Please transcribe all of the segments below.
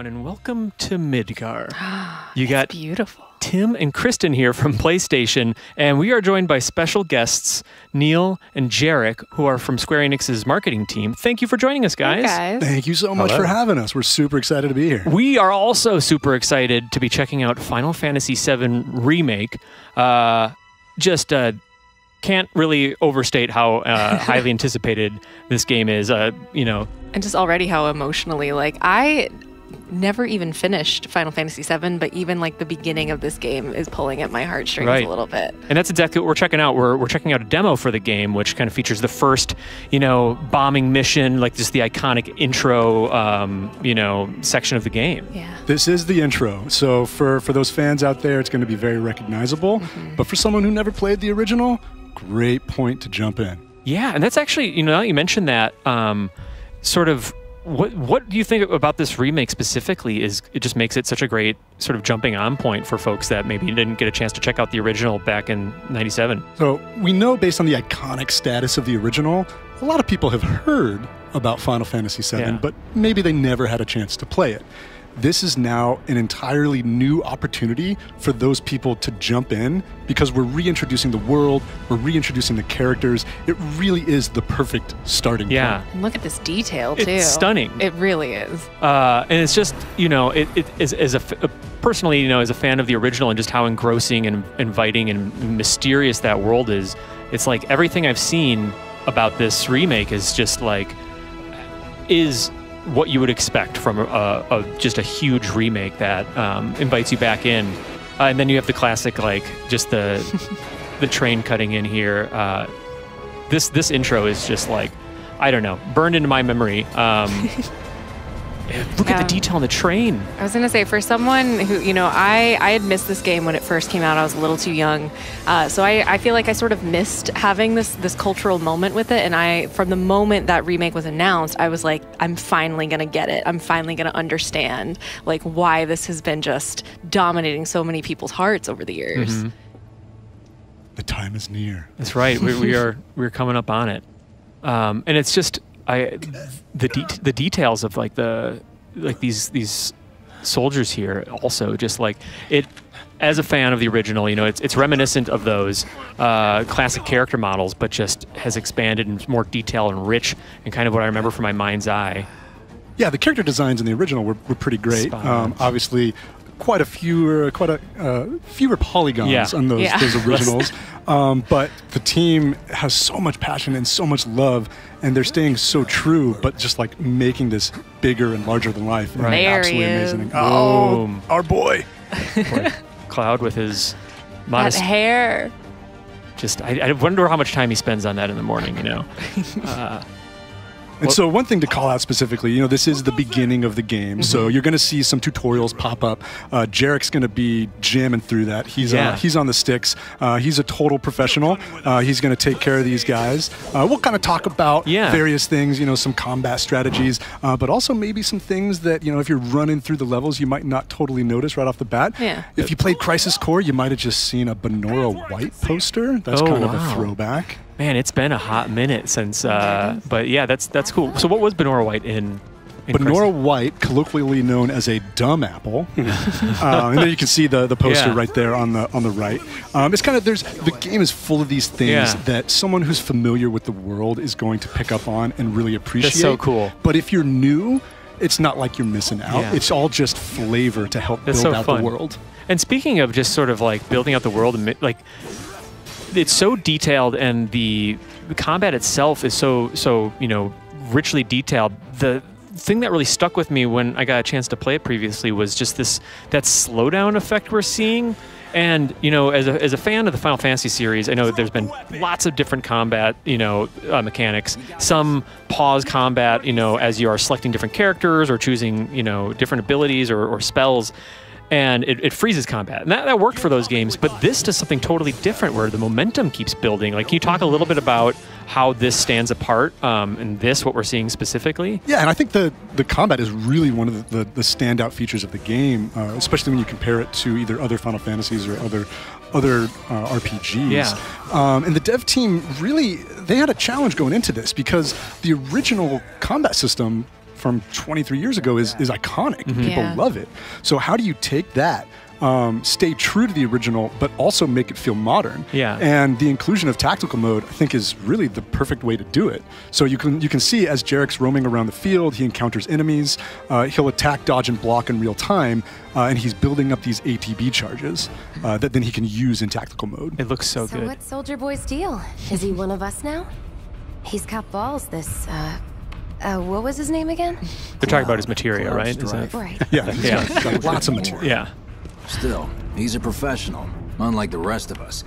everyone, and welcome to Midgar. You got beautiful. Tim and Kristen here from PlayStation, and we are joined by special guests, Neil and Jarek, who are from Square Enix's marketing team. Thank you for joining us, guys. Hey, guys. Thank you so much for having us. We're super excited to be here. We are also super excited to be checking out Final Fantasy VII Remake. Can't really overstate how highly anticipated this game is, And just already how emotionally, I never even finished Final Fantasy VII, but even the beginning of this game is pulling at my heartstrings a little bit. And that's exactly what we're checking out. We're checking out a demo for the game, which kind of features the first, bombing mission, just the iconic intro, section of the game. Yeah. This is the intro. So for those fans out there, it's going to be very recognizable. Mm-hmm. But for someone who never played the original, great point to jump in. Yeah, and that's actually, now you mentioned that, what do you think about this remake specifically? It just makes it such a great sort of jumping on point for folks that maybe didn't get a chance to check out the original back in '97. So we know, based on the iconic status of the original, a lot of people have heard about Final Fantasy VII, but maybe they never had a chance to play it. This is now an entirely new opportunity for those people to jump in because we're reintroducing the world, we're reintroducing the characters. It really is the perfect starting point. And look at this detail, too. It's stunning. It really is. And it's just, personally, as a fan of the original and just how engrossing and inviting and mysterious that world is, it's like everything I've seen about this remake is just is what you would expect from just a huge remake that invites you back in. And then you have the classic, just the train cutting in here. This intro is just I don't know, burned into my memory. Look at the detail on the train. I was going to say, for someone who, I had missed this game when it first came out. I was a little too young. So I feel like I sort of missed having this cultural moment with it. And from the moment that remake was announced, I was like, I'm finally going to get it. I'm finally going to understand why this has been just dominating so many people's hearts over the years. Mm-hmm. The time is near. That's right. we're coming up on it. And it's just the details of these soldiers here also just it. As a fan of the original, it's reminiscent of those classic character models, but just has expanded in more detail and rich and kind of what I remember from my mind's eye. Yeah, the character designs in the original were pretty great. Obviously, quite a fewer polygons on those originals. But the team has so much passion and so much love, and they're staying so true, but just making this bigger and larger than life. Right. There absolutely he is. amazing. Oh, our boy. Cloud with his modest that hair. Just, I wonder how much time he spends on that in the morning, And so one thing to call out specifically, this is the beginning of the game, so you're going to see some tutorials pop up. Jarek's going to be jamming through that. He's on the sticks. He's a total professional. He's going to take care of these guys. We'll kind of talk about various things, some combat strategies, but also maybe some things that, if you're running through the levels, you might not totally notice right off the bat. Yeah. If you played Crisis Core, you might have just seen a Benora White poster. That's kind of a throwback. Man, it's been a hot minute since, but yeah, that's cool. So what was Benora White in Benora White, colloquially known as a dumb apple. And then you can see the poster right there on the right. It's kind of, the game is full of these things that someone who's familiar with the world is going to pick up on and really appreciate. That's so cool. But if you're new, it's not like you're missing out. Yeah. It's all just flavor to help build out the world. And speaking of just sort of building out the world, and it's so detailed, and the combat itself is so richly detailed. The thing that really stuck with me when I got a chance to play it previously was just that slowdown effect we're seeing. And as a fan of the Final Fantasy series, I know there's been lots of different combat mechanics. Some pause combat as you are selecting different characters or choosing different abilities or spells. And it freezes combat. And that worked for those games, but this does something totally different where the momentum keeps building. Can you talk a little bit about how this stands apart in what we're seeing specifically? Yeah, and I think the combat is really one of the standout features of the game, especially when you compare it to either other Final Fantasies or other RPGs. Yeah. And the dev team they had a challenge going into this because the original combat system from 23 years ago is iconic. People Yeah. love it. So how do you take that, stay true to the original, but also make it feel modern? Yeah. And the inclusion of tactical mode, I think, is really the perfect way to do it. So you can see as Jarek's roaming around the field, he encounters enemies. He'll attack, dodge, and block in real time, and he's building up these ATB charges that then he can use in tactical mode. It looks so So good. what's Soldier Boy's deal? Is he one of us now? He's got balls, this, what was his name again? They're talking about his materia, Cloud right? Is Strife. that, Right. Yeah, he's Yeah. got lots of material. yeah. Still, he's a professional, unlike the rest of us.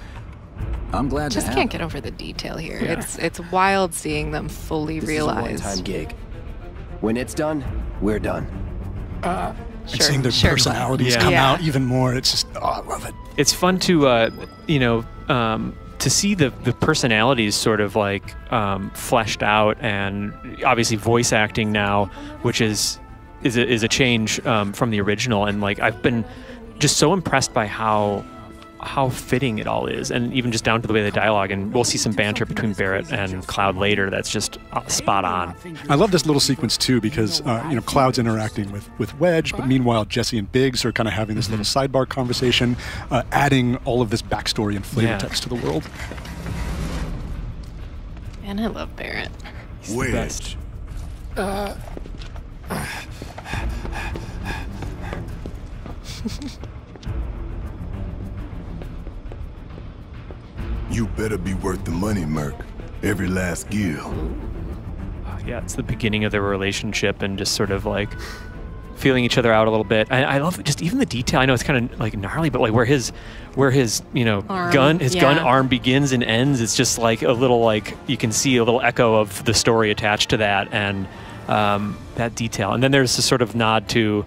I'm glad Just to have can't him. get over the detail here. Yeah. It's wild seeing them fully This realize. is a one-time gig. When it's done, we're done. And seeing their sure. personalities Yeah. come Yeah. out even more, it's just, oh, I love it. It's fun to to see the personalities sort of like fleshed out, and obviously voice acting now, which is a change from the original. And like I've been just so impressed by how fitting it all is, and even just down to the way the dialogue. And we'll see some banter between Barrett and Cloud later. That's just spot on. I love this little sequence too because Cloud's interacting with Wedge, but meanwhile Jesse and Biggs are kind of having this little sidebar conversation, adding all of this backstory and flavor Yeah. text to the world. And I love Barrett. Wedge. You better be worth the money, Merc. Every last gil. Yeah, it's the beginning of their relationship, and just sort of like feeling each other out a little bit. I love just even the detail. I know it's kind of like gnarly, but like where his Arm, gun yeah. arm begins and ends. It's just like a little, like you can see a little echo of the story attached to that, and that detail. And then there's this sort of nod to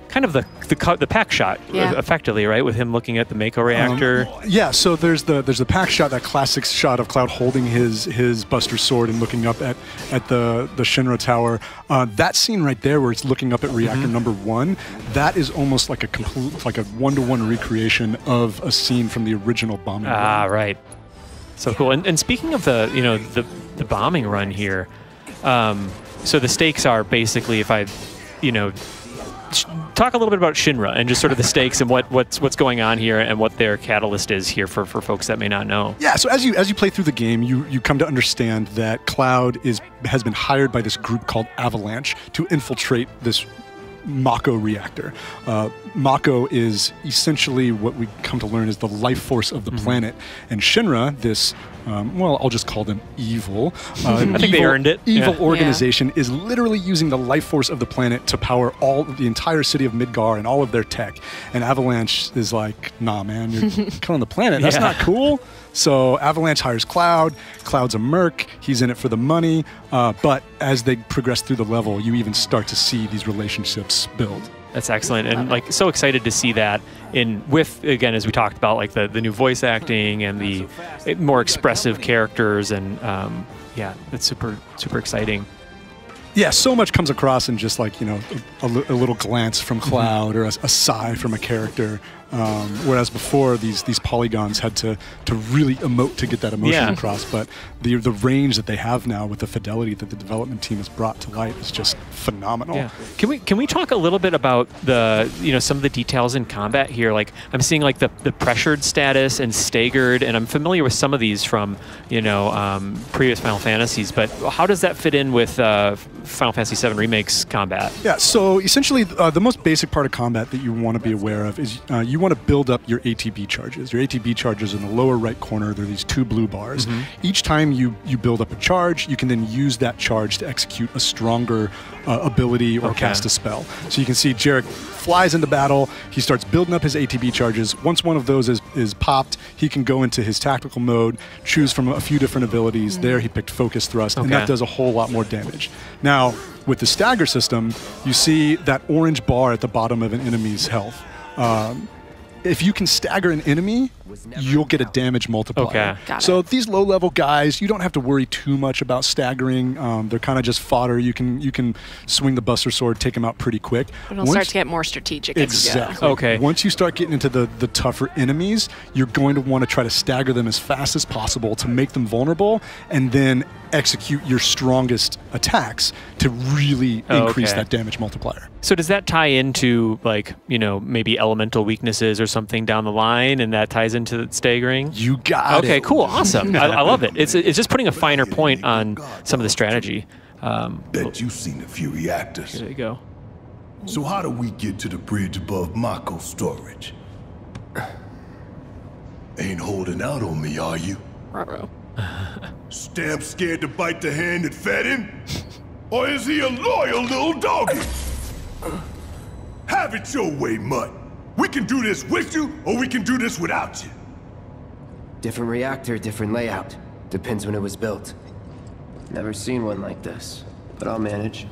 kind of the pack shot, Yeah. effectively, right, with him looking at the Mako reactor. Yeah, so there's the pack shot, that classic shot of Cloud holding his Buster sword and looking up at the Shinra tower. That scene right there, where it's looking up at reactor number 1, that is almost like a complete, like a one-to-one recreation of a scene from the original bombing. Ah, run. right. So cool. And speaking of the bombing run here, so the stakes are basically, if I, talk a little bit about Shinra and just sort of the stakes and what's going on here and what their catalyst is here for folks that may not know. Yeah, so as you play through the game, you come to understand that Cloud has been hired by this group called Avalanche to infiltrate this Mako reactor. Mako is essentially what we come to learn is the life force of the planet, and Shinra, this I'll just call them evil. I think they earned it. Evil Yeah. organization is literally using the life force of the planet to power the entire city of Midgar and all of their tech. And Avalanche is like, nah, man, you're killing the planet. That's Yeah. not cool. So Avalanche hires Cloud. Cloud's a merc. He's in it for the money. But as they progress through the level, you even start to see these relationships build. That's excellent, and like so excited to see that with again, as we talked about, like the new voice acting and the more expressive characters, and it's super exciting. Yeah, so much comes across in just like, a little glance from Cloud or a sigh from a character. Whereas before, these polygons had to really emote to get that emotion Yeah. across. But the range that they have now with the fidelity that the development team has brought to light is just phenomenal. Yeah. Can we talk a little bit about the some of the details in combat here? Like I'm seeing like the pressured status and staggered, and I'm familiar with some of these from previous Final Fantasies. But how does that fit in with Final Fantasy VII Remake's combat? Yeah, so essentially the most basic part of combat that you want to be aware of is you want to build up your ATB charges. Your ATB charges in the lower right corner, there are these 2 blue bars. Each time you build up a charge, you can then use that charge to execute a stronger ability or cast a spell. So you can see Jarek flies into battle, he starts building up his ATB charges. Once one of those is popped, he can go into his tactical mode, choose from a few different abilities. There he picked Focus Thrust, and that does a whole lot more damage. Now, with the stagger system, you see that orange bar at the bottom of an enemy's health. if you can stagger an enemy, you'll get a damage multiplier. Okay. Got So it. these low-level guys, you don't have to worry too much about staggering. They're kind of just fodder. You can swing the Buster Sword, take them out pretty quick. It'll start to get more strategic as you go. Exactly. Okay. Once you start getting into the tougher enemies, you're going to want to try to stagger them as fast as possible to make them vulnerable, and then execute your strongest attacks to really increase Okay. that damage multiplier. So does that tie into, like, you know, maybe elemental weaknesses or something down the line, and that ties into the staggering? You got it. Okay, cool, awesome. I love it. It's just putting a finer point on some of the strategy. Bet you've seen a few reactors. There you go. So how do we get to the bridge above Mako's storage? Ain't holding out on me, are you? Ruh-roh. Stamp scared to bite the hand that fed him? Or is he a loyal little doggy? Have it your way, Mutt. We can do this with you, or we can do this without you. Different reactor, different layout. Depends when it was built. Never seen one like this, but I'll manage.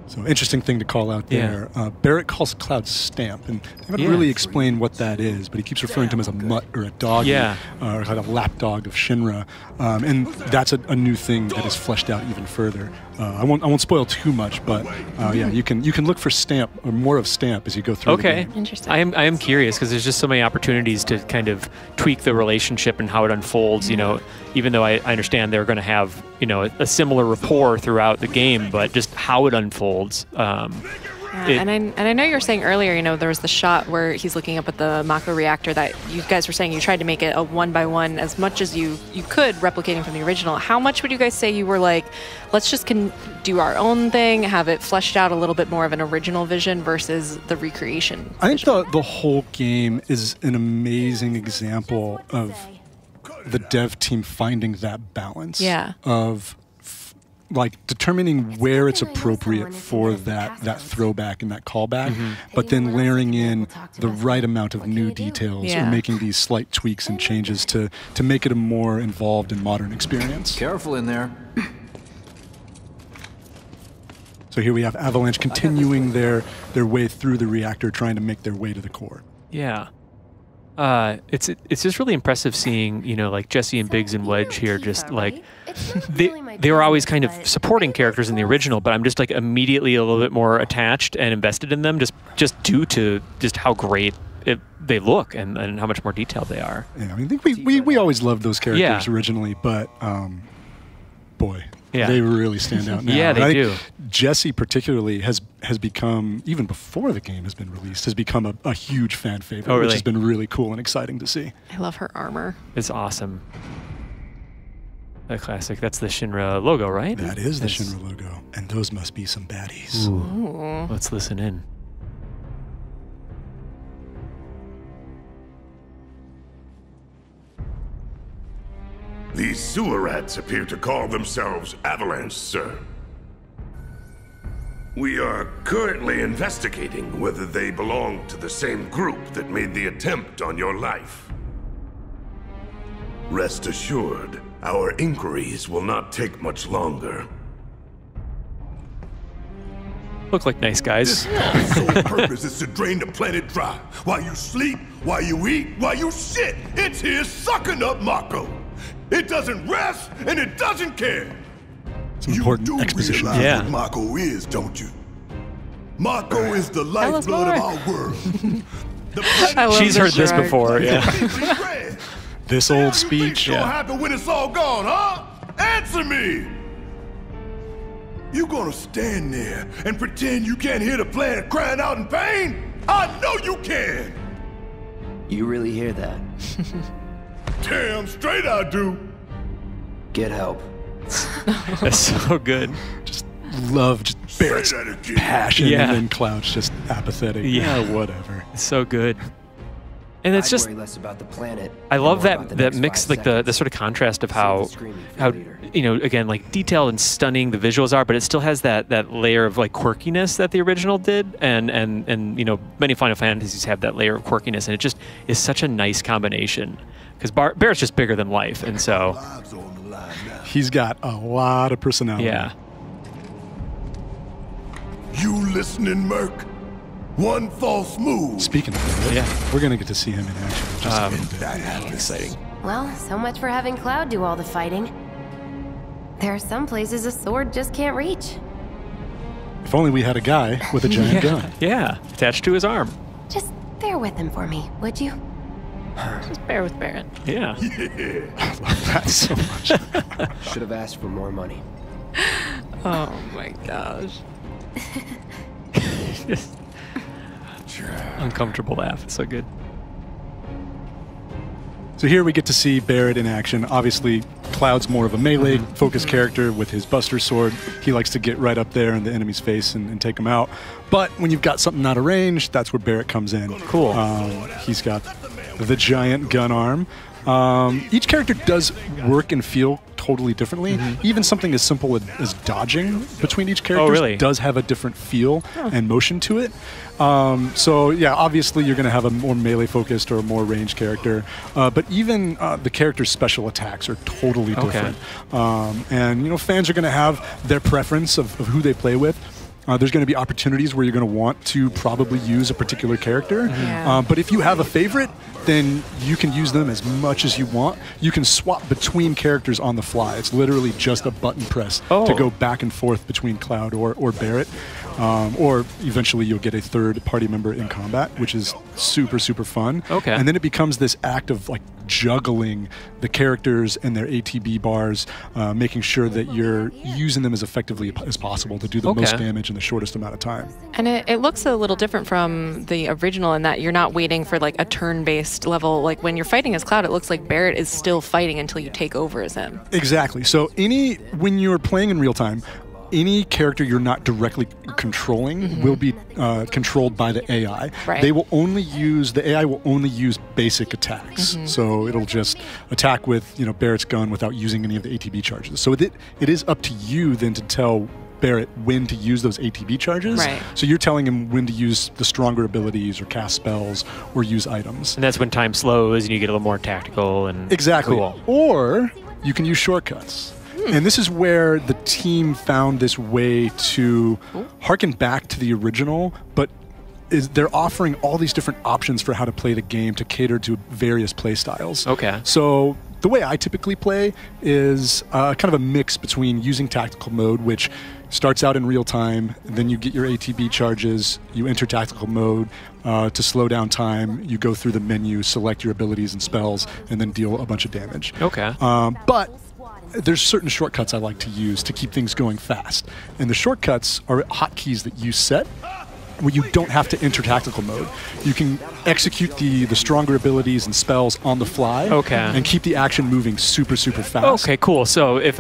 So interesting thing to call out there. Barrett calls Cloud Stamp, and they haven't Yeah. really explained what that is, but he keeps referring to him as a mutt or a dog, Yeah. or kind of a lapdog of Shinra, and that's a new thing that is fleshed out even further. I won't spoil too much, but yeah, you can look for Stamp or more of Stamp as you go through. Okay. The game. Interesting. I am curious because there's just so many opportunities to kind of tweak the relationship and how it unfolds. You know, even though I understand they're going to have, you know, a similar rapport throughout the game, but just how it unfolds. And I know you were saying earlier, you know, there was the shot where he's looking up at the Mako reactor that you guys were saying you tried to make it a 1-by-1 as much as you could, replicating from the original. How much would you guys say you were like, let's just do our own thing, have it fleshed out a little bit more of an original vision versus the recreation? I think the whole game is an amazing example of the dev team finding that balance. Yeah. Of like determining where it's appropriate for that throwback and that callback, but then layering in the right amount of new details Yeah. or making these slight tweaks and changes to make it a more involved and modern experience. Careful in there. So here we have Avalanche continuing their way through the reactor, trying to make their way to the core. Yeah. It's just really impressive seeing, you know, like Jesse and Biggs and Wedge here, just like they were always kind of supporting characters in the original, but I'm just like immediately a little bit more attached and invested in them just due to just how great they look and how much more detailed they are. Yeah, I mean, I think we always loved those characters Yeah. originally, but boy, Yeah. they really stand out now. Yeah, And they I do. think Jesse particularly has become, even before the game has been released, has become a huge fan favorite, Oh, which really? has been really cool and exciting to see. I love her armor. It's awesome. A classic. That's the Shinra logo, right? That is the That's- Shinra logo, and those must be some baddies. Ooh. Let's listen in. These sewer rats appear to call themselves Avalanche, sir. We are currently investigating whether they belong to the same group that made the attempt on your life. Rest assured, our inquiries will not take much longer. Look like nice guys. This sole purpose is to drain the planet dry. While you sleep, while you eat, while you shit, it's here sucking up Mako. It doesn't rest, and it doesn't care. Some important you do exposition. realize Yeah. what Mako is, don't you? Mako is the us lifeblood of more. our world. The I love She's heard this Gerard. before, yeah. planet This What old do you think's speech. gonna Yeah. happen when it's all gone, huh? Answer me! You gonna stand there and pretend you can't hear the planet crying out in pain? I know you can! You really hear that? Damn straight I do! Get help. That's so good. Love just Barrett's Say that again. passion, Yeah. and then Cloud's just apathetic. Yeah. Whatever. It's so good. And it's I'd just, worry less about the planet. I and love more about that the next mix, 5 like the seconds. sort of contrast of Save the how screaming for the leader. you know, again, like detailed and stunning the visuals are, but it still has that layer of like quirkiness that the original did, and you know, many Final Fantasies have that layer of quirkiness, and it just is such a nice combination because Barrett's just bigger than life, and so Lives on the line now. He's got a lot of personality. yeah. You listening, Merc? One false move. Speaking of Barrett, Yeah. we're going to get to see him in action in just a little bit. That's exciting. Well, so much for having Cloud do all the fighting. There are some places a sword just can't reach. If only we had a guy with a giant gun. Yeah, attached to his arm. Just bear with him for me, would you? Just bear with Barrett. Yeah. I love that so much. Should have asked for more money. Oh my gosh. Just uncomfortable laugh. It's so good. So here we get to see Barrett in action. Obviously, Cloud's more of a melee-focused character with his Buster Sword. He likes to get right up there in the enemy's face and take him out. But when you've got something out of range, that's where Barrett comes in. Cool. He's got the giant gun arm. Each character does work and feel totally differently. Even something as simple as dodging between each character does have a different feel and motion to it. So yeah, obviously you're going to have a more melee focused or a more ranged character, but even the character's special attacks are totally different. And you know, fans are going to have their preference of who they play with. There's going to be opportunities where you're going to want to probably use a particular character. But if you have a favorite, then you can use them as much as you want. You can swap between characters on the fly. It's literally just a button press to go back and forth between Cloud or Barrett. Or eventually you'll get a third party member in combat, which is super, super fun. And then it becomes this act of like juggling the characters and their ATB bars, making sure that you're using them as effectively as possible to do the most damage in the shortest amount of time. And it looks a little different from the original in that you're not waiting for like a turn-based level. Like when you're fighting as Cloud, it looks like Barrett is still fighting until you take over as him. Exactly. So when you're playing in real time, any character you're not directly controlling will be controlled by the AI. They will only use the AI will only use basic attacks. So it'll just attack with Barrett's gun without using any of the ATB charges. So it is up to you then to tell Barrett when to use those ATB charges. So you're telling him when to use the stronger abilities or cast spells or use items. And that's when time slows and you get a little more tactical and cool. Or you can use shortcuts. And this is where the team found this way to harken back to the original, but they're offering all these different options for how to play the game to cater to various play styles. So the way I typically play is kind of a mix between using tactical mode, which starts out in real time, and then you get your ATB charges, you enter tactical mode to slow down time, you go through the menu, select your abilities and spells, and then deal a bunch of damage. But there's certain shortcuts I like to use to keep things going fast. And the shortcuts are hotkeys that you set where you don't have to enter tactical mode. You can execute the stronger abilities and spells on the fly and keep the action moving super, super fast. Cool. So if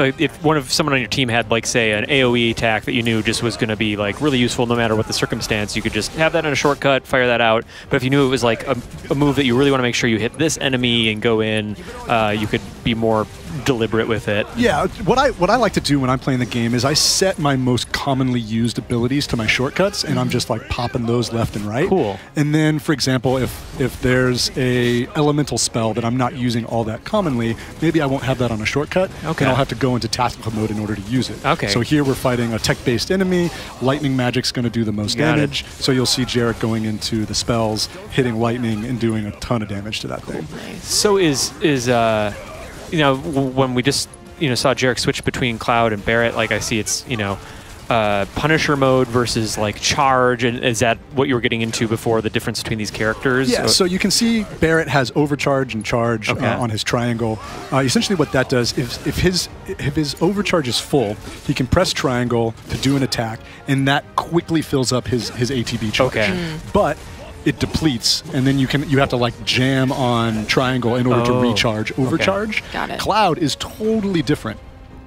someone on your team had, like, say, an AoE attack that you knew just was going to be like really useful no matter what the circumstance, you could just have that in a shortcut, fire that out. But if you knew it was like a move that you really want to make sure you hit this enemy and go in, you could be more deliberate with it. Yeah, what I like to do when I'm playing the game is I set my most commonly used abilities to my shortcuts, and I'm just like popping those left and right. And then, for example, if there's a elemental spell that I'm not using all that commonly, maybe I won't have that on a shortcut, and I'll have to go into tactical mode in order to use it. So here we're fighting a tech-based enemy. Lightning magic's going to do the most damage, so you'll see Jarek going into the spells, hitting lightning, and doing a ton of damage to that thing. So when we just saw Jarek switch between Cloud and Barrett, like I see it's Punisher mode versus like charge, and is that what you were getting into before, the difference between these characters? Yeah, so you can see Barrett has overcharge and charge on his triangle. Essentially what that does is if his overcharge is full, he can press triangle to do an attack, and that quickly fills up his ATB charge. But it depletes, and then you have to like jam on triangle in order to recharge overcharge. Cloud is totally different.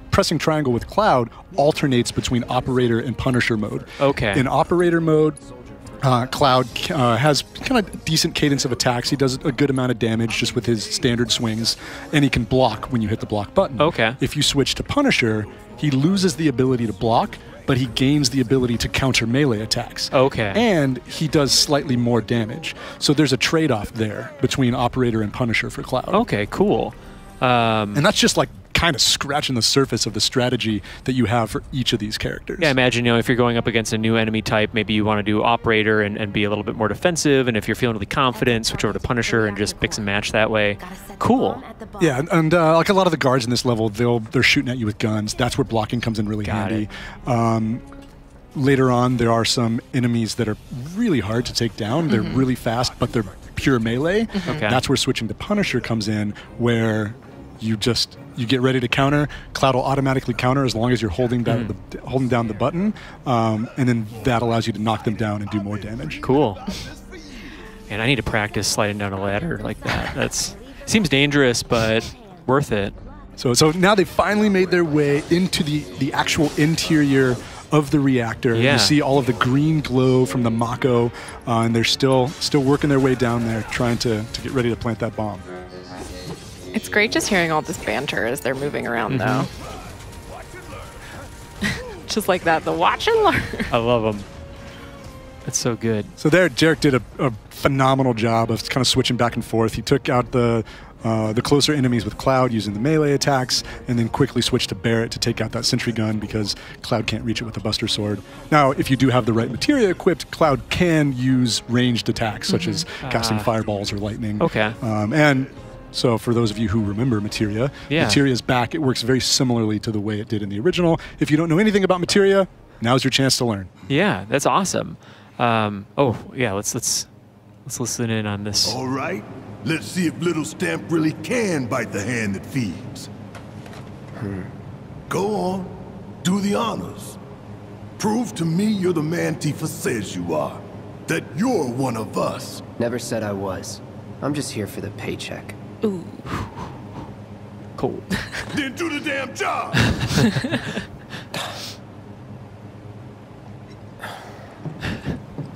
Pressing triangle with Cloud alternates between operator and Punisher mode. In operator mode, Cloud has kind of decent cadence of attacks. He does a good amount of damage just with his standard swings, and he can block when you hit the block button. If you switch to Punisher, he loses the ability to block, but he gains the ability to counter melee attacks. And he does slightly more damage. So there's a trade-off there between Operator and Punisher for Cloud. Cool. And that's just like kind of scratching the surface of the strategy that you have for each of these characters. Yeah, imagine, if you're going up against a new enemy type, maybe you want to do Operator and be a little bit more defensive, and if you're feeling really confident, switch over to Punisher and just mix and match that way. Cool. Yeah, and like a lot of the guards in this level, they're shooting at you with guns. That's where blocking comes in really handy. Later on, there are some enemies that are really hard to take down. They're really fast, but they're pure melee. That's where switching to Punisher comes in, where you get ready to counter. Cloud will automatically counter as long as you're holding down the button, and then that allows you to knock them down and do more damage. Cool. And I need to practice sliding down a ladder like that. That's seems dangerous, but worth it. So now they finally made their way into the actual interior of the reactor. You see all of the green glow from the Mako, and they're still working their way down there, trying to get ready to plant that bomb. It's great just hearing all this banter as they're moving around, though. Just like that, the watch and learn. I love them. That's so good. So there, Jarek did a phenomenal job of kind of switching back and forth. He took out the closer enemies with Cloud using the melee attacks, and then quickly switched to Barret to take out that sentry gun because Cloud can't reach it with a Buster Sword. Now, if you do have the right materia equipped, Cloud can use ranged attacks, such as casting fireballs or lightning. And so for those of you who remember materia, materia's back. It works very similarly to the way it did in the original. If you don't know anything about materia, now's your chance to learn. Yeah, that's awesome. Let's listen in on this. All right. Let's see if Little Stamp really can bite the hand that feeds. Go on. Do the honors. Prove to me you're the man Tifa says you are. That you're one of us. Never said I was. I'm just here for the paycheck. Ooh. Cool. Then do the damn job!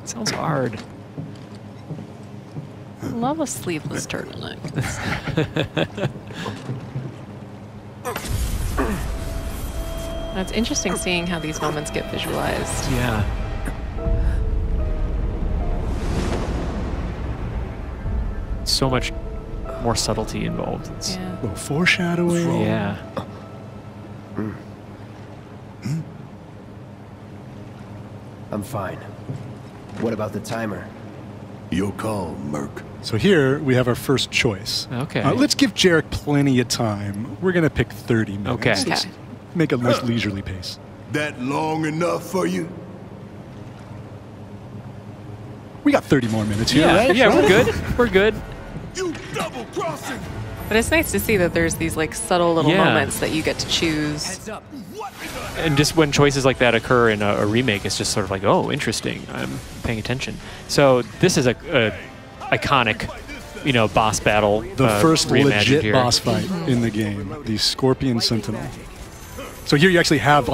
Sounds hard. I love a sleeveless turtleneck. Now, it's interesting seeing how these moments get visualized. Yeah. So much more subtlety involved. It's A little foreshadowing. Yeah. I'm fine. What about the timer? Your call, Merc. So here we have our first choice. Okay. Let's give Jarek plenty of time. We're going to pick 30 minutes. Okay. Let's make a nice leisurely pace. That long enough for you? We got 30 more minutes here, right? Yeah, we're good. We're good. You double-crossing! But it's nice to see that there's these like subtle little moments that you get to choose. And just when choices like that occur in a remake, it's just sort of like, oh, interesting. I'm paying attention. So this is a iconic, boss battle. The first legit here. boss fight in the game, the Scorpion Sentinel. So here you actually have,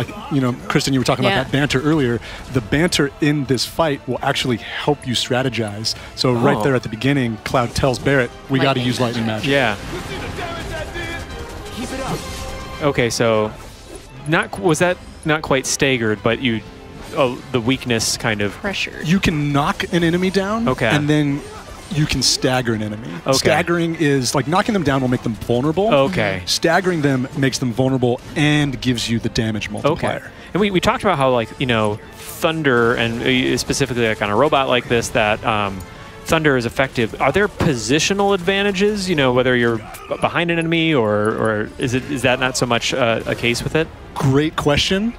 Kristen, you were talking about that banter earlier. The banter in this fight will actually help you strategize. So right there at the beginning, Cloud tells Barret, we got to use lightning magic. Yeah. Keep it up. Okay, so was that not quite staggered, but the weakness kind of Pressure. You can knock an enemy down, and then you can stagger an enemy. Staggering is like knocking them down will make them vulnerable. Staggering them makes them vulnerable and gives you the damage multiplier. And we talked about how thunder, and specifically on a robot like this, that thunder is effective. Are there positional advantages? Whether you're behind an enemy or is that not so much a case with it? Great question.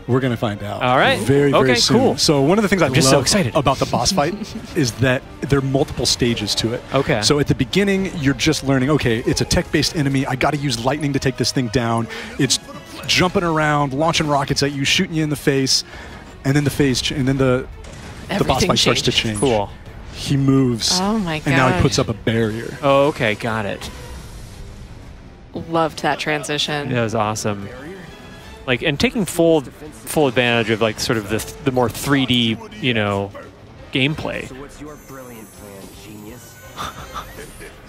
We're going to find out. All right. Very, very soon. Cool. So one of the things I love so excited about the boss fight is that there are multiple stages to it. So at the beginning, you're just learning, okay, it's a tech-based enemy. I got to use lightning to take this thing down. It's jumping around, launching rockets at you, shooting you in the face, and then the boss fight starts to change. Cool. He moves. Oh my god. And now he puts up a barrier. Oh, okay, got it. Loved that transition. That was awesome. And taking full advantage of sort of the more 3D, gameplay. So what's your brilliant plan, genius?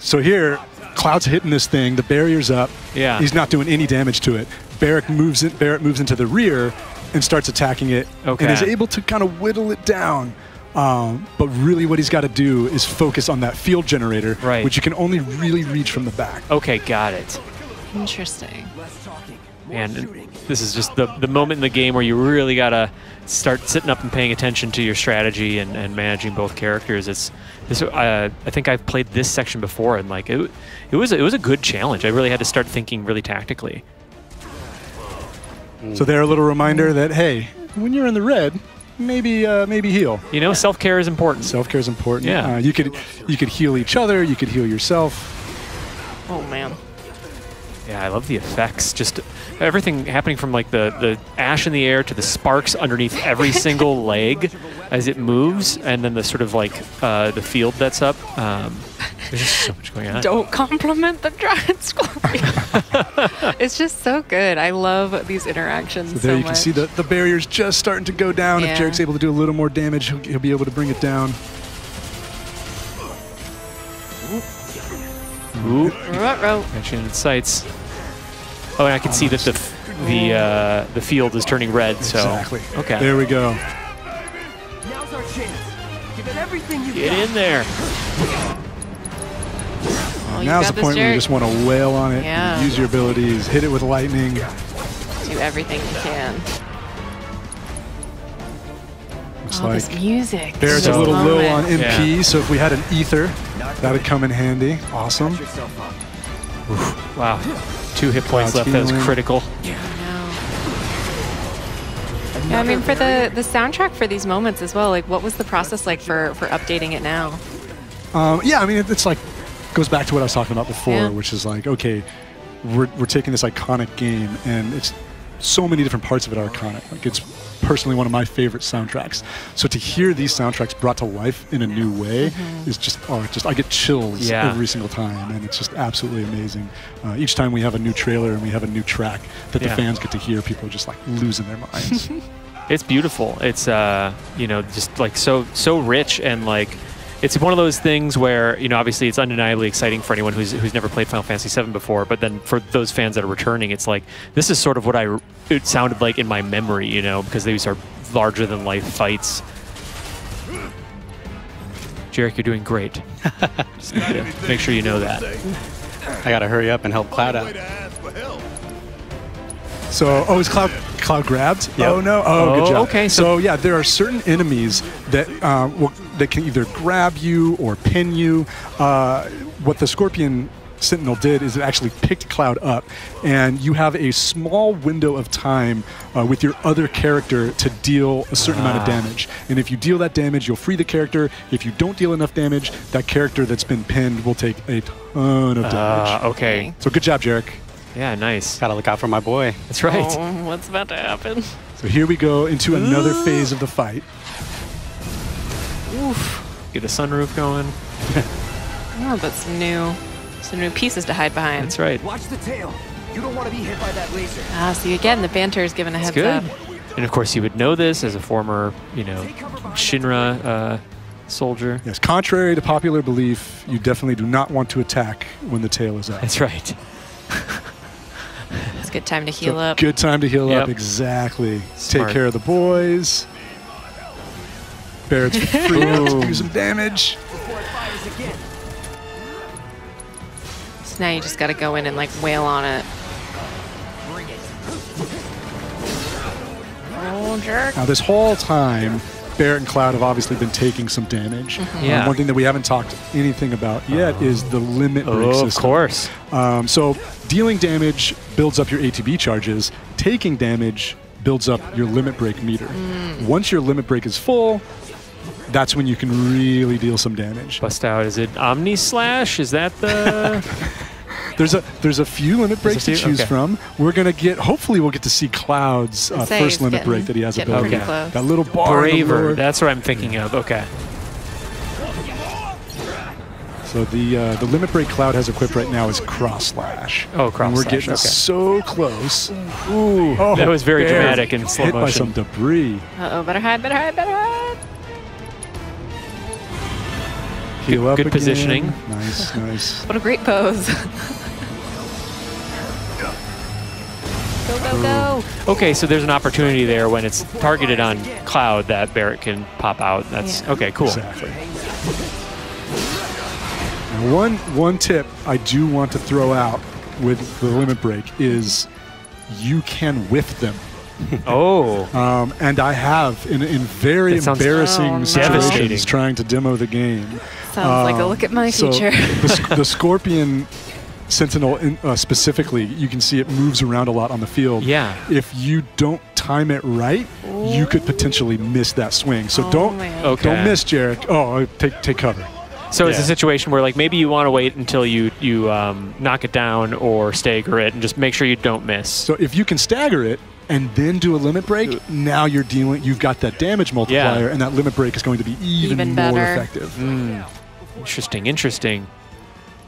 So here, Cloud's hitting this thing, the barrier's up. Yeah. He's not doing any damage to it. Barret moves into the rear and starts attacking it. And is able to kind of whittle it down. But really what he's got to do is focus on that field generator, which you can only really reach from the back. Okay, got it. Interesting. And this is just the moment in the game where you really gotta start sitting up and paying attention to your strategy and managing both characters. I think I've played this section before, and like it was a good challenge. I really had to start thinking really tactically. So there, a little reminder that hey, when you're in the red, maybe heal. You know, self-care is important. Self-care is important. Yeah. You could heal each other. You could heal yourself. Oh man. Yeah, I love the effects. Just everything happening from like the ash in the air to the sparks underneath every single leg as it moves, and then the sort of like the field that's up. There's just so much going on. Don't compliment the giant scorpion. It's just so good. I love these interactions So there you much. can see the barrier's just starting to go down. Yeah. If Jarek's able to do a little more damage, he'll be able to bring it down. Ooh, Ruh-roh. mentioned its sights. Oh, and I can see that the field is turning red. So Exactly. okay, There we go. Now's our chance. Give it everything you get in there. Oh, you Now's got the this, point where you Jarek. just want to wail on it, Yeah. use your abilities, hit it with lightning. Do everything you can. Looks Oh, like this music. Barrett's So a little low on moment. MP, so if we had an ether, that'd come in handy. Awesome. Wow, 2 hit points Cloud's left. That was healing. critical. Yeah, I mean, for the soundtrack for these moments as well, like, what was the process like for updating it now? Yeah, I mean, it's like, goes back to what I was talking about before, Yeah. which is like, okay, we're taking this iconic game, and it's so many different parts of it are iconic. Like, it's personally one of my favorite soundtracks. So to hear these soundtracks brought to life in a new way is just, I get chills Yeah. every single time, and it's just absolutely amazing. Each time we have a new trailer and we have a new track that the Yeah. fans get to hear, people are just like losing their minds. It's beautiful. It's you know, just like so rich, and like it's one of those things where, you know, obviously it's undeniably exciting for anyone who's never played Final Fantasy VII before, but then for those fans that are returning, it's like this is sort of what it sounded like in my memory, you know, because these are larger than life fights. Jarek, you're doing great. Just need to make sure you know that. I gotta hurry up and help Cloud out. So, is Cloud grabbed? Yep. Oh no! Oh, good job. okay, So yeah, there are certain enemies that that can either grab you or pin you. What the Scorpion Sentinel did is it actually picked Cloud up, and you have a small window of time with your other character to deal a certain amount of damage. And if you deal that damage, you'll free the character. If you don't deal enough damage, that character that's been pinned will take a ton of damage. Okay. So good job, Jarek. Yeah, nice. Gotta look out for my boy. That's right. Oh, what's about to happen? So here we go into another phase of the fight. Get a sunroof going. Oh, but some new pieces to hide behind. That's right. Watch the tail. You don't want to be hit by that laser. See, again, the banter is given a heads Good. up. And of course, you would know this as a former, you know, Shinra soldier. Yes, contrary to popular belief, you definitely do not want to attack when the tail is up. That's right. It's a good time to heal So, up. Good time to heal Yep. up, exactly. Smart. Take care of the boys. Barrett's free now to do some damage. So now you just got to go in and like wail on it. Oh, jerk. Now this whole time, Barrett and Cloud have obviously been taking some damage. Yeah. One thing that we haven't talked anything about yet is the limit break Oh, system. of course. So dealing damage builds up your ATB charges. Taking damage builds up your limit break meter. Once your limit break is full, that's when you can really deal some damage. Bust out. Is it Omni Slash? Is that the? There's a few limit breaks to few? choose Okay. from. We're gonna get. Hopefully, we'll get to see Cloud's I'd say first it's limit getting- break that he has getting ability. pretty close. That little bar. in the Braver. lower- That's what I'm thinking of. Okay. So the limit break Cloud has equipped right now is Cross Slash. Oh, Cross And we're Slash, getting okay. so close. Ooh, That was very Bear dramatic in slow hit by motion. some debris. Uh-oh, better hide, better hide, better hide. Heal up good again. positioning. Nice, nice. What a great pose. Go, go, go. Okay, so there's an opportunity there when it's targeted on Cloud that Barrett can pop out. That's Yeah. okay. Cool. Exactly. Now, one tip I do want to throw out with the limit break is you can whiff them. Oh. And I have in very embarrassing situations trying to demo the game. Sounds like a look at my future. The Scorpion Sentinel specifically, you can see it moves around a lot on the field. Yeah. If you don't time it right, you could potentially miss that swing. So don't miss, Jarek. Oh, take cover. So it's a situation where like maybe you want to wait until you knock it down or stagger it and just make sure you don't miss. So if you can stagger it and then do a limit break, now you've got that damage multiplier, and that limit break is going to be even more effective. Interesting.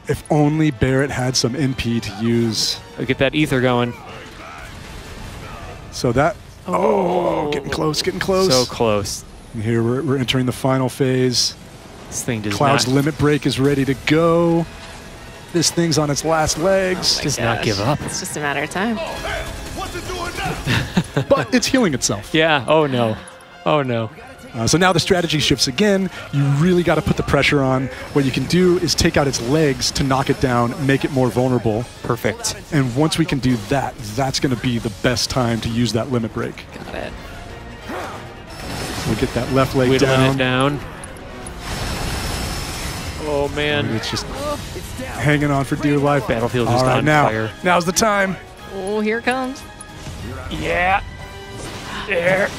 If only Barrett had some NP to use. Get that ether going. So that, getting close. So close. And here we're entering the final phase. This thing does Cloud's limit break is ready to go. This thing's on its last legs. Does not give up. It's just a matter of time. What's it doing now? But it's healing itself. Yeah. Oh no. Oh no. So now the strategy shifts again. You really got to put the pressure on. What you can do is take out its legs to knock it down, make it more vulnerable. Perfect. And once we can do that, that's going to be the best time to use that limit break. Got it. We'll get that left leg Whittling down. it down. Oh man. It's just hanging on for dear life. Battlefield is on fire. Now's the time. Oh, here it comes. Yeah. There.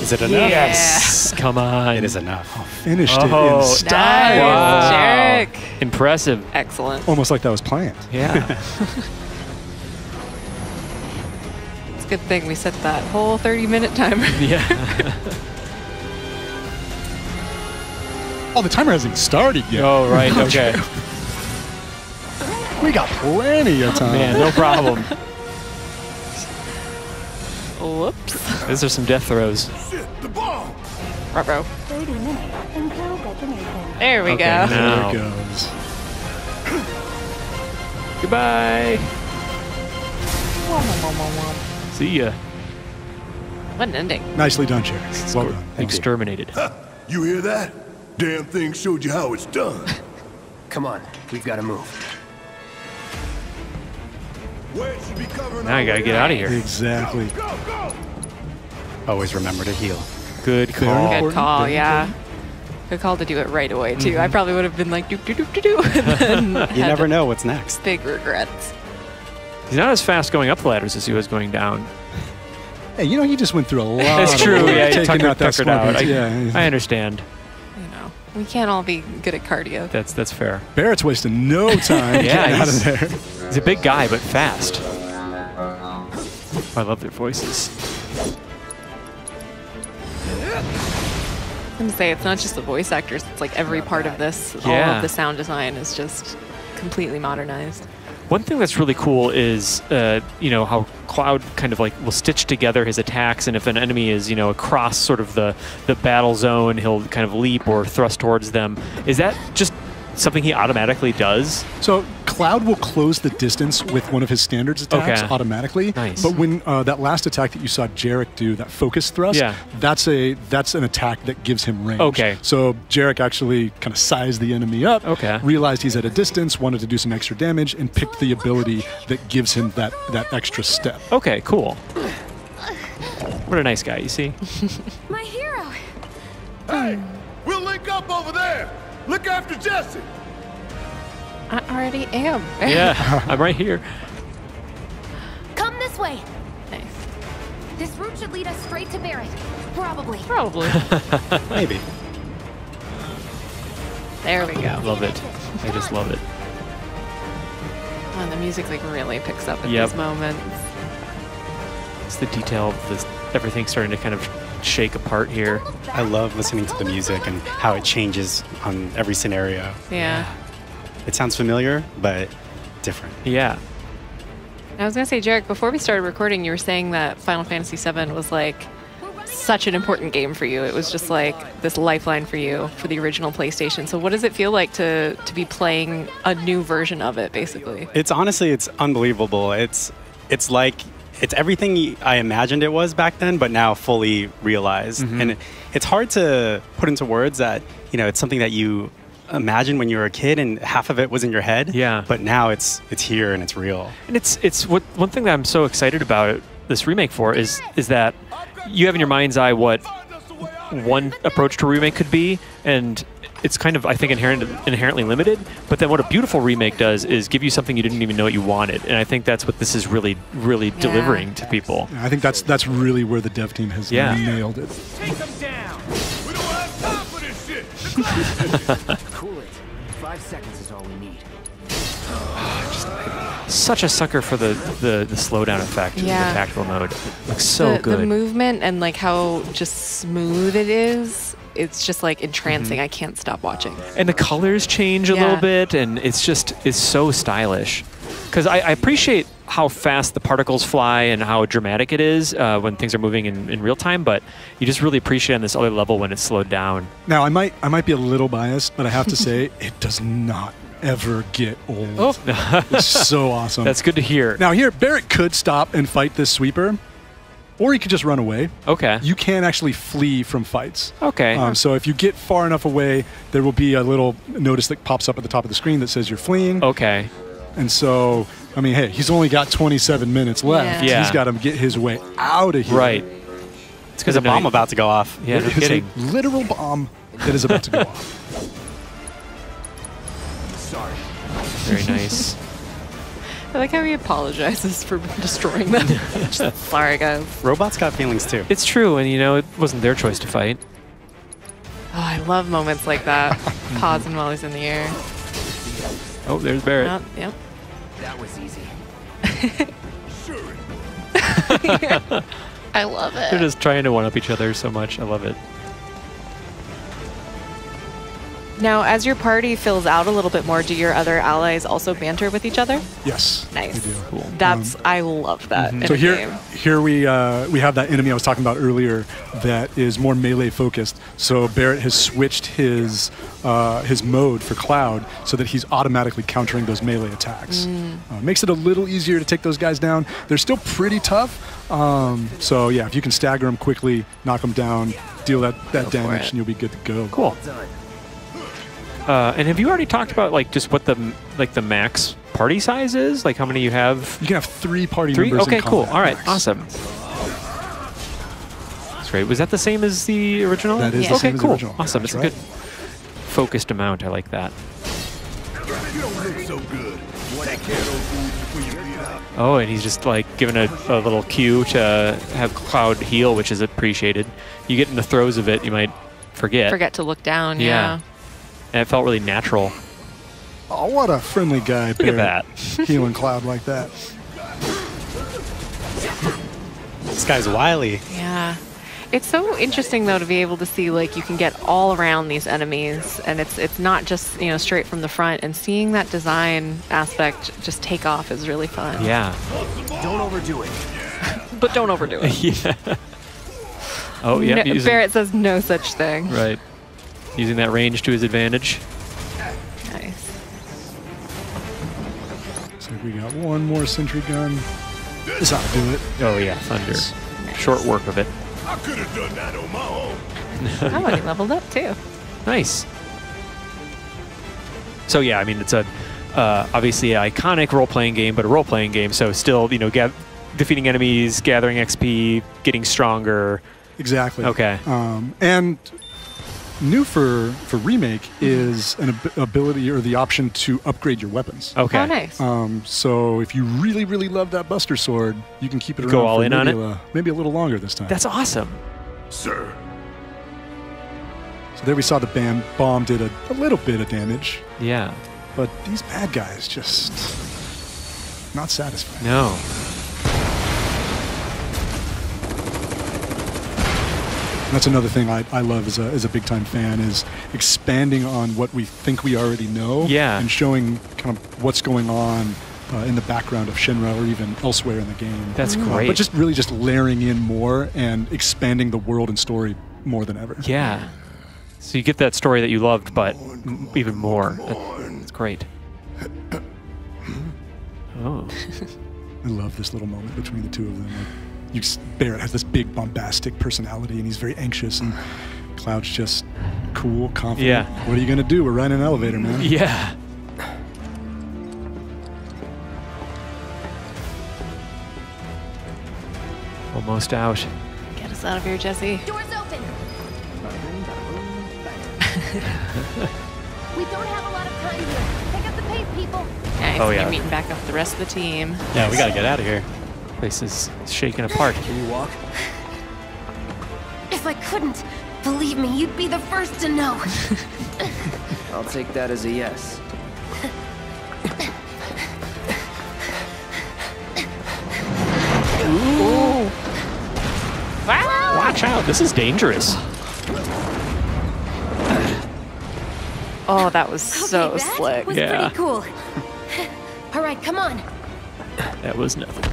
Is it enough? Yes. Come on. It is enough. Finished it in style. Wow. Jarek. Impressive. Excellent. Almost like that was planned. Yeah. It's a good thing we set that whole 30-minute timer. Yeah. Oh, the timer hasn't started yet. Oh, right. Okay. We got plenty of time. Man, no problem. Whoops. Those are some death throws. Shit, the bomb! Ruh-roh. 30 minutes until detonation. There we go. now. There it goes. Goodbye. See ya. What an ending. Nicely done, Jerry. Well done. Exterminated. You hear that? Damn thing showed you how it's done. Come on, we've got to move. Where should be covering Now you gotta get out of here. Exactly. Go, go! Always remember to heal. Good call. Good call, yeah. Good call to do it right away, too. I probably would have been like, doop-doop-doop-doop-doop. You never know what's next. Big regrets. He's not as fast going up the ladders as he was going down. Hey, you know, he just went through a lot. That's true. of Yeah, taking out that tuckered out. Scorpion. I understand. You know, we can't all be good at cardio. That's fair. Barrett's wasting no time getting out of there. He's a big guy, but fast. I love their voices. I'm gonna say it's not just the voice actors. It's like every part of this. All of the sound design is just completely modernized. One thing that's really cool is, you know, how Cloud kind of like will stitch together his attacks, and if an enemy is, you know, across sort of the battle zone, he'll kind of leap or thrust towards them. Is that just something he automatically does? So Cloud will close the distance with one of his standards attacks automatically. Nice. But when that last attack that you saw Jarek do, that focus thrust, that's an attack that gives him range. Okay. So Jarek actually kind of sized the enemy up, realized he's at a distance, wanted to do some extra damage, and picked the ability that gives him that extra step. Okay, cool. What a nice guy, you see? My hero. Hey, we'll link up over there. Look after Jesse. I already am. Yeah, I'm right here. Come this way. Nice. This route should lead us straight to Barrett. Probably. Probably. Maybe. There we go. Love it. I just love it. Oh, and the music like really picks up at these moments. It's the detail of this, everything starting to kind of shake apart here. I love listening to the music and how it changes on every scenario. Yeah. It sounds familiar, but different. Yeah. I was going to say, Jarek, before we started recording, you were saying that Final Fantasy VII was like such an important game for you. It was just like this lifeline for you for the original PlayStation. So what does it feel like to be playing a new version of it, basically? It's honestly, it's unbelievable. It's like, it's everything I imagined it was back then, but now fully realized. And it's hard to put into words that, you know, it's something that you imagine when you were a kid and half of it was in your head. Yeah. But now it's here and it's real. And it's one thing that I'm so excited about this remake for is that you have in your mind's eye what one approach to remake could be, and it's kind of, I think, inherently limited. But then what a beautiful remake does is give you something you didn't even know you wanted, and I think that's what this is really delivering to people. I think that's really where the dev team has nailed it. Take them down. We don't have time for this shit. Cool it. 5 seconds is all we need. Such a sucker for the slowdown effect in the tactical mode. It looks so good. The movement and like how just smooth it is. It's just like entrancing. I can't stop watching. And the colors change a little bit, and it's so stylish. Because I appreciate how fast the particles fly and how dramatic it is when things are moving in real time, but you just really appreciate on this other level when it's slowed down. Now, I might be a little biased, but I have to say, it does not ever get old. Oh. It's so awesome. That's good to hear. Now here, Barrett could stop and fight this sweeper, or he could just run away. Okay. You can actually flee from fights. Okay. So if you get far enough away, there will be a little notice that pops up at the top of the screen that says you're fleeing. Okay. And so, I mean, hey, he's only got 27 minutes left. Yeah. He's got to get his way out of here. Right. It's because a bomb about to go off. Yeah, no It's kidding. a literal bomb that is about to go off. Sorry. Very nice. I like how he apologizes for destroying them. Just, sorry, guys. Robots got feelings too. It's true, and it wasn't their choice to fight. Oh, I love moments like that. Pausing while he's in the air. Oh, there's Barrett. Oh, yep. That was easy. I love it. They're just trying to one-up each other so much. I love it. Now, as your party fills out a little bit more, do your other allies also banter with each other? Yes. Nice. They do. Cool. That's I love that. In So a game. here we have that enemy I was talking about earlier that is more melee focused. So Barrett has switched his mode for Cloud so that he's automatically countering those melee attacks. Makes it a little easier to take those guys down. They're still pretty tough. So yeah, if you can stagger them quickly, knock them down, deal that damage, and you'll be good to go. Cool. And have you already talked about just what the max party size is? Like how many you have? You can have 3 party Three? members. Okay, in cool. combat All right, max. awesome. That's great. Was that the same as the original? That is the okay, same as the cool. original. Awesome. That's It's a good focused amount. I like that. You don't look so good. Take care of those fools before you bleed out. Oh, and he's just giving a little cue to have Cloud heal, which is appreciated. You get in the throes of it, you might forget. Forget to look down. Yeah. And it felt really natural. Oh, what a friendly guy. Look at that. Healing Cloud like that. This guy's wily. Yeah. It's so interesting though to be able to see you can get all around these enemies, and it's not just straight from the front, and seeing that design aspect just take off is really fun. Yeah. Don't overdo it. But don't overdo it. Yeah. Oh, yeah. No, Barrett says no such thing. Right. Using that range to his advantage. Nice. So we got one more sentry gun. This ought to do it. Oh, yeah. Thunder. Short work of it. I could have done that on my own. Oh, and he leveled up too. Nice. So, yeah, I mean, it's obviously an iconic role-playing game, but a role-playing game. So still, defeating enemies, gathering XP, getting stronger. Exactly. Okay. And new for Remake is an ability or the option to upgrade your weapons. Okay. Oh, nice. So if you really, really love that Buster Sword, you can keep it around Go all for in on maybe a little longer this time. That's awesome. Sir. So there we saw the bomb did a little bit of damage, Yeah. but these bad guys just not satisfied. No. And that's another thing I love as a big-time fan is expanding on what we think we already know, Yeah. and showing kind of what's going on in the background of Shinra or even elsewhere in the game. That's great. But just really just layering in more and expanding the world and story more than ever. Yeah. So you get that story that you loved, but even more. That's great. Oh. I love this little moment between the two of them. Barrett has this big bombastic personality and he's very anxious, and Cloud's just cool, confident. Yeah. What are you going to do? We're riding an elevator, man. Yeah. Almost out. Get us out of here, Jesse. Doors open. We don't have a lot of time here. Pick up the pace, people. Nice. Oh, yeah. You're meeting back up with the rest of the team. Yeah, we gotta get out of here. Place is shaking apart. Can you walk? If I couldn't, believe me, you'd be the first to know. I'll take that as a yes. Ooh. Watch out. This is dangerous. Oh, that was so Okay, that slick. was Yeah. pretty cool. All right, come on. That was nothing.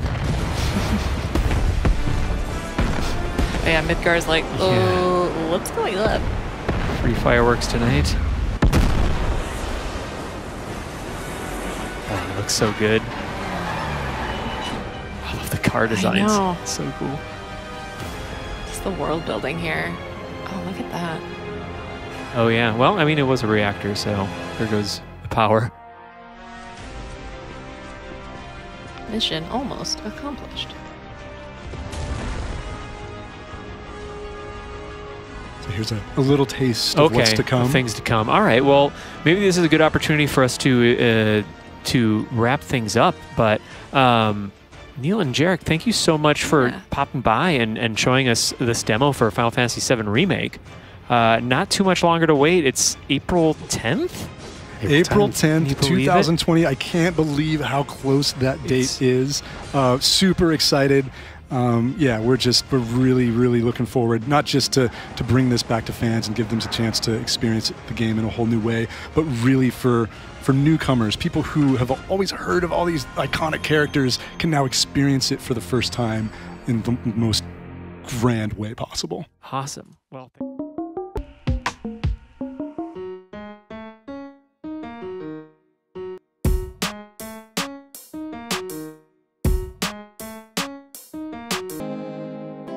Yeah, Midgar's like, oh, what's going on? Free fireworks tonight. Oh, it looks so good. I love the car designs. know. So cool. Just the world building here. Oh, look at that. Oh, yeah. Well, I mean, it was a reactor, so there goes the power. Mission almost accomplished. So here's a little taste of what's to come. Things to come. All right. Well, maybe this is a good opportunity for us to wrap things up. But Neil and Jarek, thank you so much for popping by and showing us this demo for Final Fantasy VII Remake. Not too much longer to wait. It's April 10th? April Can you 10th, believe it? 2020. I can't believe how close that date is. Super excited. Yeah, we're really, really looking forward, not just to bring this back to fans and give them a chance to experience the game in a whole new way, but really for newcomers, people who have always heard of all these iconic characters can now experience it for the first time in the most grand way possible. Awesome. Well,